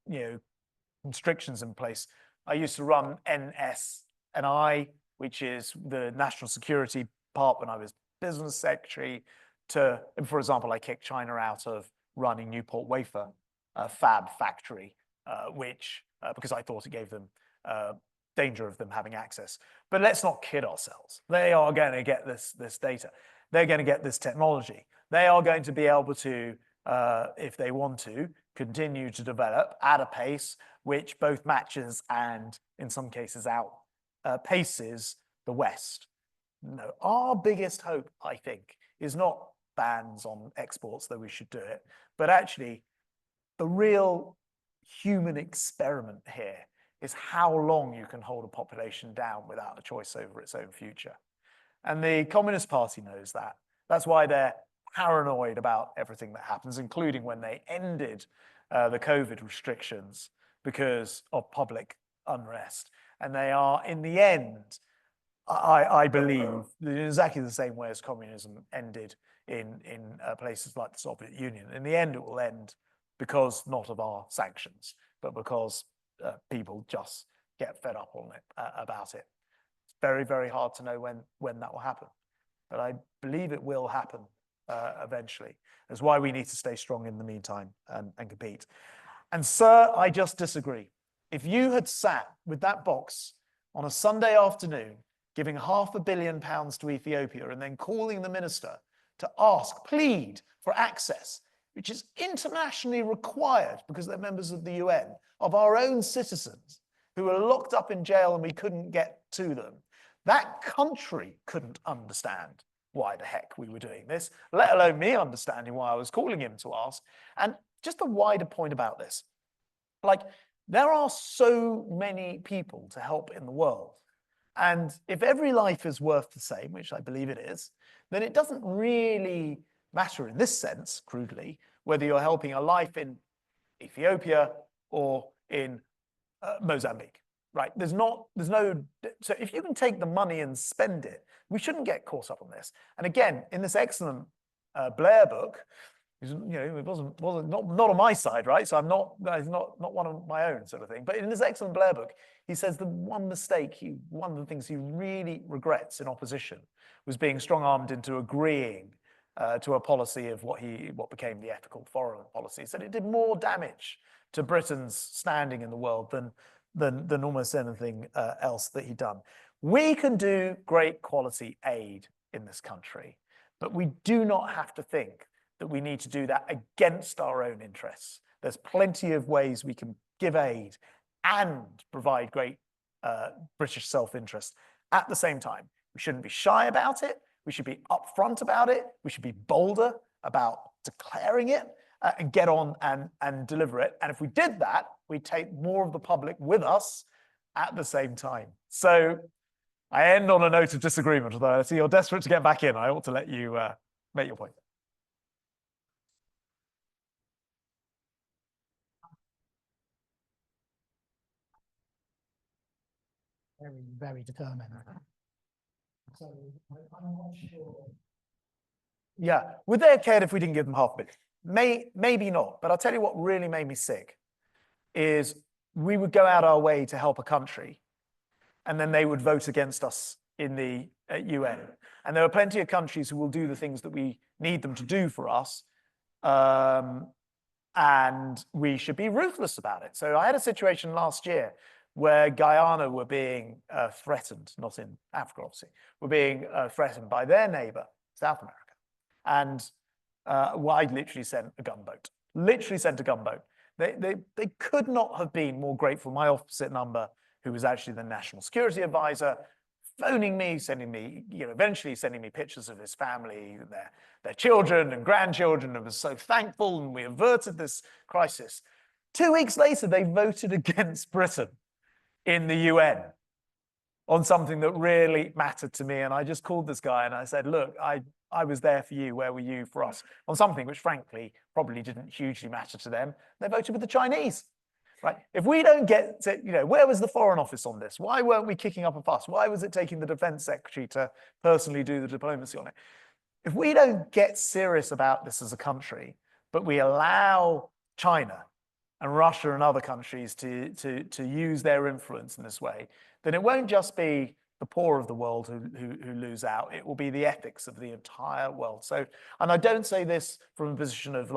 you know, constrictions in place. I used to run NSNI, which is the national security part when I was business secretary. For example, I kicked China out of running Newport wafer fab factory, which because I thought it gave them danger of them having access. But let's not kid ourselves. They are going to get this data. They're going to get this technology. They are going to be able to, if they want to, continue to develop at a pace which both matches and, in some cases, outpaces the West. No, our biggest hope, I think, is not bans on exports, though we should do it, but actually the real human experiment here is how long you can hold a population down without a choice over its own future. And the Communist Party knows that. That's why they're paranoid about everything that happens, including when they ended the COVID restrictions because of public unrest. And they are, in the end, I believe, in exactly the same way as communism ended in places like the Soviet Union. In the end, it will end because not of our sanctions, but because people just get fed up on it about it. It's very, very hard to know when that will happen, but I believe it will happen eventually. That's why we need to stay strong in the meantime and compete. And sir, I just disagree. If you had sat with that box on a Sunday afternoon, giving £500 million to Ethiopia and then calling the minister to plead for access, which is internationally required because they're members of the UN, of our own citizens who were locked up in jail and we couldn't get to them, that country couldn't understand why the heck we were doing this, let alone me understanding why I was calling him to ask. And just a wider point about this, like, there are so many people to help in the world. And if every life is worth the same, which I believe it is, then it doesn't really matter in this sense, crudely, whether you're helping a life in Ethiopia or in Mozambique, right? So if you can take the money and spend it, we shouldn't get caught up on this. And again, in this excellent Blair book, you know, it wasn't not on my side, right? So it's not one of my own sort of thing. But in this excellent Blair book, he says the one of the things he really regrets in opposition was being strong-armed into agreeing to a policy of what became the ethical foreign policy. He said it did more damage to Britain's standing in the world than almost anything else that he'd done. We can do great quality aid in this country, but we do not have to think that we need to do that against our own interests. There's plenty of ways we can give aid and provide great British self-interest at the same time. We shouldn't be shy about it. We should be upfront about it. We should be bolder about declaring it and get on and deliver it. And if we did that, we'd take more of the public with us at the same time. So I end on a note of disagreement, although I see you're desperate to get back in. I ought to let you make your point. Very, very determined. So I'm not sure. Yeah, would they have cared if we didn't give them $500 million? Maybe not, but I'll tell you what really made me sick is we would go out our way to help a country and then they would vote against us in the UN. And there are plenty of countries who will do the things that we need them to do for us. And we should be ruthless about it. So I had a situation last year where Guyana were being threatened, not in Africa, obviously, were being threatened by their neighbor, South America. And I literally sent a gunboat, They could not have been more grateful. My opposite number, who was actually the national security advisor, phoning me, sending me, eventually sending me pictures of his family, their children and grandchildren, and was so thankful, and we averted this crisis. 2 weeks later, they voted against Britain in the UN on something that really mattered to me. And I just called this guy and I said, look, I was there for you. Where were you for us? On something which, frankly, probably didn't hugely matter to them. They voted with the Chinese. Right? If we don't get to, where was the Foreign Office on this? Why weren't we kicking up a fuss? Why was it taking the Defense Secretary to personally do the diplomacy on it? If we don't get serious about this as a country, but we allow China and Russia and other countries to use their influence in this way, then it won't just be the poor of the world who lose out. It will be the ethics of the entire world. So, and I don't say this from a position of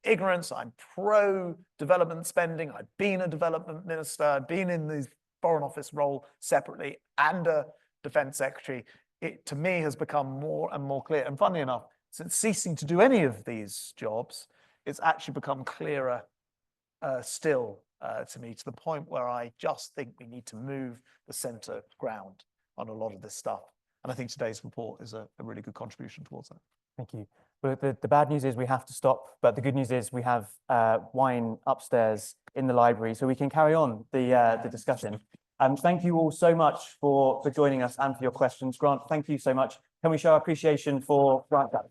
ignorance. I'm pro-development spending. I've been a development minister. I've been in the Foreign Office role separately and a defense secretary. It, to me, has become more and more clear. And funnily enough, since ceasing to do any of these jobs, it's actually become clearer still to me, to the point where I just think we need to move the center ground on a lot of this stuff. And I think today's report is a really good contribution towards that. Thank you. Well, the bad news is we have to stop, but the good news is we have wine upstairs in the library, so we can carry on the discussion. Thank you all so much for joining us and for your questions. Grant, thank you so much. Can we show our appreciation for Grant Shapps?